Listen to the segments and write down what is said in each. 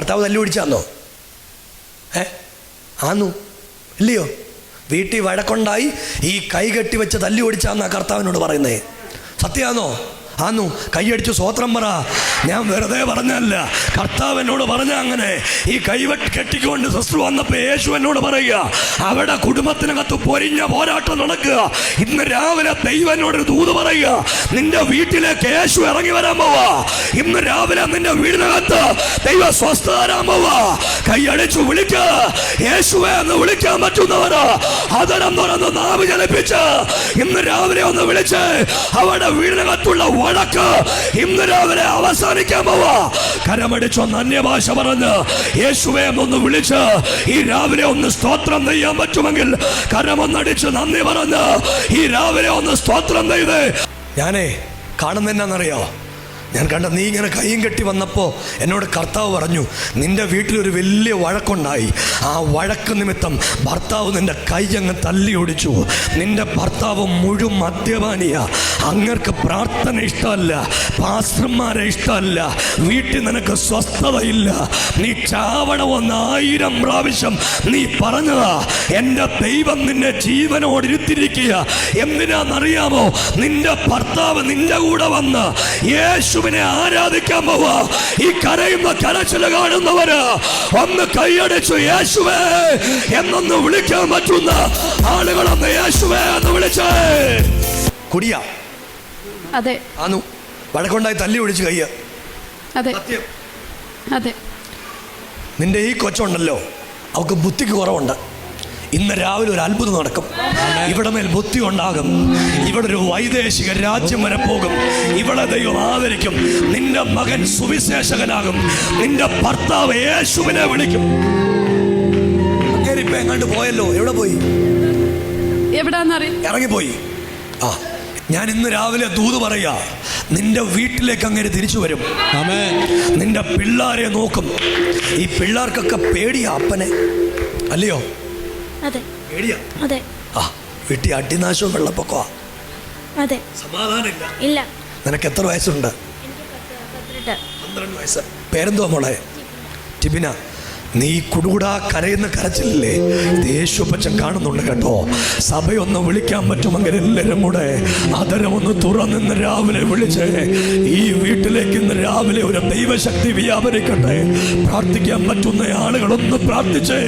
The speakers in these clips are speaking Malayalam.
ഭർത്താവ് തല്ലി പിടിച്ചാന്നോ? ആന്നു ഇല്ലയോ? വീട്ടിൽ വഴക്കുണ്ടായി ഈ കൈ കെട്ടി വെച്ച് തല്ലി ഓടിച്ചാന്നാ കർത്താവിനോട് പറയുന്നേ. സത്യമാണോ? ആന്നു. കൈയടിച്ച് സ്വോത്രം പറ. ഞാൻ വെറുതെ പറഞ്ഞല്ല, കർത്താവ് എന്നോട് പറഞ്ഞ അങ്ങനെ. ഈ കൈവെട്ട് കെട്ടിക്കൊണ്ട് സിസ്റ്റർ വന്നപ്പോൾ യേശു എന്നോട് പറയുക, അവിടെ കുടുംബത്തിനകത്ത് പൊരിഞ്ഞ പോരാട്ടം നടക്കുക. ഇന്ന് രാവിലെ ദൈവം എന്നോടൊരു ദൂത് പറയുക, നിന്റെ വീട്ടിലേക്ക് യേശു ഇറങ്ങി വരാൻ പോവാ. ഇന്ന് രാവിലെ നിന്റെ വീടിനകത്ത് ദൈവ സ്വസ്ഥത തരാൻ പോവാ. കൈയടിച്ചു വിളിക്ക, യേശുവെ എന്ന് വിളിക്കാൻ പറ്റുന്നവരോ അതരം തുറന്ന് നാവ് ചലിപ്പിച്ച് ഇന്ന് രാവിലെ ഒന്ന് വിളിച്ച് അവിടെ വീടിനകത്തുള്ള വഴക്ക് ഇന്ന് രാവിലെ അവസാനിക്കാൻ പോവാ. കരമടിച്ചൊന്ന് അന്യഭാഷ പറഞ്ഞ് യേശുവെ എന്നൊന്ന് വിളിച്ച് ഈ രാവിലെ ഒന്ന് സ്തോത്രം ചെയ്യാൻ പറ്റുമെങ്കിൽ കരമൊന്നടിച്ച് നന്ദി പറഞ്ഞ് ഈ രാവിലെ ഒന്ന് സ്തോത്രം ചെയ്ത്. ഞാനേ കാണുന്നെന്നറിയോ, ഞാൻ കണ്ട നീ ഇങ്ങനെ കൈയും കെട്ടി വന്നപ്പോൾ എന്നോട് കർത്താവ് പറഞ്ഞു, നിന്റെ വീട്ടിലൊരു വലിയ വഴക്കുണ്ടായി. ആ വഴക്ക് നിമിത്തം ഭർത്താവ് നിന്റെ കൈ അങ്ങ് തല്ലി ഓടിച്ചു. നിന്റെ ഭർത്താവ് മുഴുവൻ മദ്യപാനിയാ. അങ്ങർക്ക് പ്രാർത്ഥന ഇഷ്ടമല്ല, പാസ്റ്റർമാരെ ഇഷ്ടമല്ല, വീട്ടിൽ നിനക്ക് സ്വസ്ഥതയില്ല. നീ ചാവണമെന്ന് 1000 പ്രാവശ്യം നീ പറഞ്ഞതാ. എൻ്റെ ദൈവം നിന്നെ ജീവനോടിരുത്തിരിക്കുക. എന്തിനാന്നറിയാമോ? നിന്റെ ഭർത്താവ് നിന്റെ കൂടെ വന്ന് യേശുവിനെ ആരാധിക്കാൻ പോവാ. ഈ കരയുന്ന കരച്ചില് കാണുന്നവര് ഒന്ന് കൈയടിച്ചു യേശുവേ എന്നൊന്ന് വിളിക്കാൻ പറ്റുന്ന ആളുകളൊന്ന് യേശുവേ എന്ന് വിളിച്ചേ. കുടിയാ? അതെ. ആന്നു. വഴക്കുണ്ടായി തല്ലി ഒടിച്ച് കയ്യ. അതെ. അതെ. നിന്റെ ഈ കൊച്ചുണ്ടല്ലോ, അവൾക്ക് ബുദ്ധിക്ക് കുറവുണ്ട്. ഇന്ന് രാവിലെ ഒരു അത്ഭുതം നടക്കും. ഇവിടെ മേൽ ബുദ്ധി ഉണ്ടാകും. ഇവിടെ ഒരു വൈദേശിക രാജ്യം വരെ പോകും. ഇവിടെ ദൈവം ആദരിക്കും. നിന്റെ മകൻ സുവിശേഷകനാകും. നിന്റെ ഭർത്താവ് യേശുവിനെ വിളിക്കും. ഇപ്പൊ എങ്ങാണ്ട് പോയല്ലോ. എവിടെ പോയി? ഇറങ്ങിപ്പോയി. ആ, ഞാൻ ഇന്ന് രാവിലെ ദൂത് പറയാ, നിന്റെ വീട്ടിലേക്ക് അങ്ങനെ തിരിച്ചു വരും. നിന്റെ പിള്ളാരെ നോക്കും. ഈ പിള്ളേർക്കൊക്കെ പേടിയാ അപ്പനെ, അല്ലയോ? പേടിയാ. ആ, വീട്ടിൽ അടിനാശവും വെള്ളപ്പൊക്കവാ. സമാധാനമില്ല. നിനക്ക് എത്ര വയസ്സുണ്ട്? 12 വയസ്സ്. പേരെന്തുവാ മോളെ? ടിബിന. നീ കുടുകൂടാ കരയുന്ന കരച്ചില്ലേ, യേശുപ്പച്ചൻ കാണുന്നുണ്ട് കേട്ടോ. സഭയൊന്ന് വിളിക്കാൻ പറ്റുമെങ്കിൽ എല്ലാവരും കൂടെ അതരമൊന്ന് തുറന്നിന്ന് രാവിലെ വിളിച്ച് ഈ വീട്ടിലേക്ക് ഇന്ന് രാവിലെ ഒരു ദൈവശക്തി വ്യാപരിക്കട്ടെ. പ്രാർത്ഥിക്കാൻ പറ്റുന്ന ആളുകളൊന്ന് പ്രാർത്ഥിച്ച്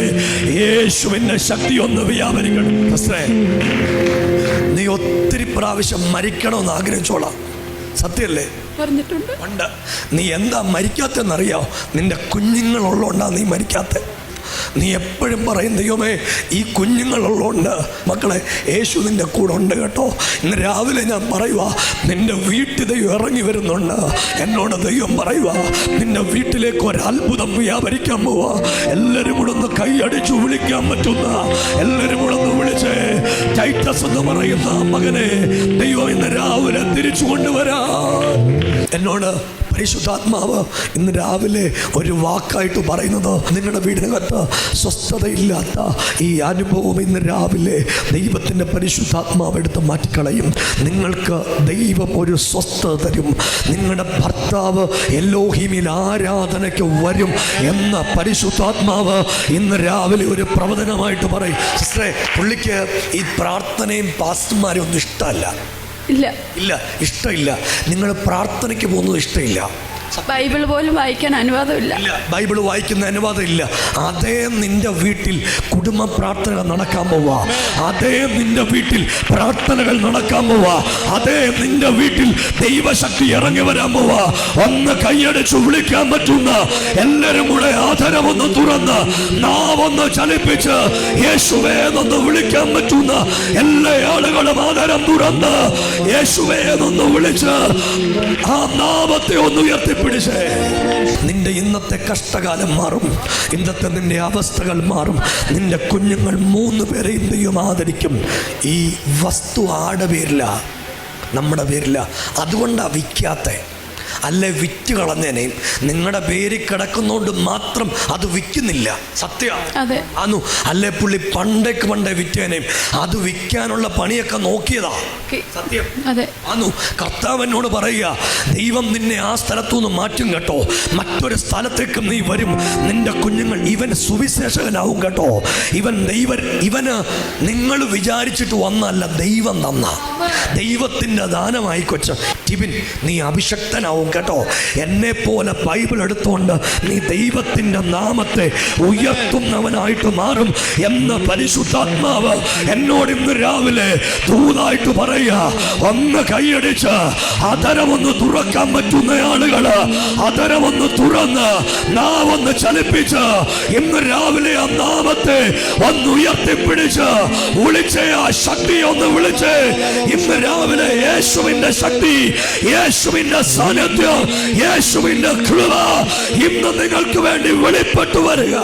യേശുവിന്റെ ശക്തി ഒന്ന് വ്യാപരിക്കട്ടെ. നീ ഒത്തിരി പ്രാവശ്യം മരിക്കണമെന്ന് ആഗ്രഹിച്ചോളാം. സത്യല്ലേ? ഉണ്ട്. നീ എന്താ മരിക്കാത്തെന്നറിയാം? നിന്റെ കുഞ്ഞുങ്ങളുള്ളതുകൊണ്ടാ നീ മരിക്കാത്ത. നീ എപ്പോഴും പറയും, ദൈവമേ ഈ കുഞ്ഞുങ്ങളുള്ളതുകൊണ്ട്. മക്കളെ, യേശു നിന്റെ കൂടെ ഉണ്ട് കേട്ടോ. ഇന്ന് രാവിലെ ഞാൻ പറയുക, നിന്റെ വീട്ടിൽ ദൈവം ഇറങ്ങി വരുന്നുണ്ട്. എന്നോട് ദൈവം പറയുക, നിന്റെ വീട്ടിലേക്ക് ഒരു അത്ഭുതം വ്യാപരിക്കാൻ പോവാ. എല്ലാവരും കൂടെ ഒന്ന് കൈയടിച്ചു വിളിക്കാൻ പറ്റുന്ന എല്ലാവരും കൂടെ ഒന്ന് വിളിച്ച് ടൈറ്റസ് എന്ന് പറയുന്ന മകനെ ദൈവം ഇന്ന് രാവിലെ തിരിച്ചു കൊണ്ടുവരാ. എന്നോട് പരിശുദ്ധാത്മാവ് ഇന്ന് രാവിലെ ഒരു വാക്കായിട്ട് പറയുന്നത്, നിങ്ങളുടെ വീടിനകത്ത് സ്വസ്ഥതയില്ലാത്ത ഈ അനുഭവം ഇന്ന് രാവിലെ ദൈവത്തിൻ്റെ പരിശുദ്ധാത്മാവ് എടുത്ത് മാറ്റിക്കളയും. നിങ്ങൾക്ക് ദൈവം ഒരു സ്വസ്ഥത തരും. നിങ്ങളുടെ ഭർത്താവ് എലോഹിമിൽ ആരാധനയ്ക്ക് വരും എന്ന പരിശുദ്ധാത്മാവ് ഇന്ന് രാവിലെ ഒരു പ്രവചനമായിട്ട് പറയും. സിസ്റ്ററെ, പുള്ളിക്ക് ഈ പ്രാർത്ഥനയും പാസ്റ്റർമാരും ഒന്നും ഇഷ്ടമല്ല. ഇല്ല, ഇഷ്ടമില്ല. നിങ്ങൾ പ്രാർത്ഥനയ്ക്ക് പോകുന്നത് ഇഷ്ടമില്ല. ബൈബിൾ പോലും വായിക്കാൻ അനുവാദമില്ല. ബൈബിൾ വായിക്കുന്ന അനുവാദമില്ല. അതേ നിന്റെ വീട്ടിൽ കുടുംബ പ്രാർത്ഥനകൾ നടക്കാൻ പോവാ. അതേ നിന്റെ വീട്ടിൽ പ്രാർത്ഥനകൾ നടക്കാൻ പോവാ. അതേ നിന്റെ വീട്ടിൽ ദൈവശക്തി ഇറങ്ങി വരാൻ പോവാ. ഒന്ന് കൈയടിച്ചു വിളിക്കാൻ പറ്റുന്ന എല്ലാവരും കൂടെ ആധരമൊന്ന് തുറന്ന് നാവൊന്ന് ചലിപ്പിച്ച് യേശുവേ എന്നൊന്ന് വിളിക്കാൻ പറ്റുന്ന എല്ലാ ആളുകളും ആധരം തുറന്ന് യേശുവേ എന്നൊന്ന് വിളിച്ച് ആ നാമത്തെ ഒന്ന് ഉയർത്തി പിടിച്ചേ. നിന്റെ ഇന്നത്തെ കഷ്ടകാലം മാറും. ഇന്നത്തെ നിന്റെ അവസ്ഥകൾ മാറും. നിന്റെ കുഞ്ഞുങ്ങൾ 3 പേരെയും ദൈവം ആദരിക്കും. ഈ വസ്തു ആടെ പേരില്ല, നമ്മുടെ പേരില്ല. അതുകൊണ്ടാണ് വിൽക്കാത്ത. അല്ലെ വിറ്റ് കളഞ്ഞേനെയും. നിങ്ങളുടെ പേര് കിടക്കുന്നോണ്ട് മാത്രം അത് വിൽക്കുന്നില്ല. സത്യം അതെ. ആന്നു. അല്ലെ പുള്ളി പണ്ടേ വിറ്റേനെയും അത് വിൽക്കാനുള്ള പണിയൊക്കെ നോക്കിയതാ. സത്യം അതെ. ആന്നു. കർത്താവിനോട് പറയുക, ദൈവം നിന്നെ ആ സ്ഥലത്തുനിന്ന് മാറ്റും കേട്ടോ, മറ്റൊരു സ്ഥലത്തേക്ക് നീ വരും. നിന്റെ കുഞ്ഞുങ്ങൾ, ഇവൻ സുവിശേഷകനാവും കേട്ടോ. ഇവന് നിങ്ങൾ വിചാരിച്ചിട്ട് വന്നല്ല, ദൈവം തന്ന ദൈവത്തിൻ്റെ ദാനമായി കൊച്ച് ടിബിൻ, നീ അഭിഷക്തനാവും കേട്ടോ. എന്നെ പോലെ ബൈബിൾ എടുത്തുകൊണ്ട് നീ ദൈവത്തിൻ്റെ നാമത്തെ ഉയർത്തുന്നവനായിട്ട് മാറും എന്ന് പരിശുദ്ധാത്മാവ് എന്നോട് ഇന്ന് രാവിലെ ദൂതായിട്ട് പറയുക. ഒന്ന് കൈയടിച്ച് അതരമൊന്ന് തുറക്കാൻ പറ്റുന്ന ആളുകള് അതരമൊന്ന് തുറന്ന് നാവൊന്ന് ചലിപ്പിച്ച് ഇന്ന് രാവിലെ ആ നാമത്തെ ഒന്ന് ഉയർത്തിപ്പിടിച്ച് വിളിച്ച് ആ ശക്തിയെ ഒന്ന് വിളിച്ച് ഇന്ന് രാവിലെ യേശുവിന്റെ ശക്തി, യേശുവിന്റെ സാന്നിധ്യം, യേശുവിന്റെ കൃപ ഇന്ന് നിങ്ങൾക്ക് വേണ്ടി വെളിപ്പെട്ടു വരിക.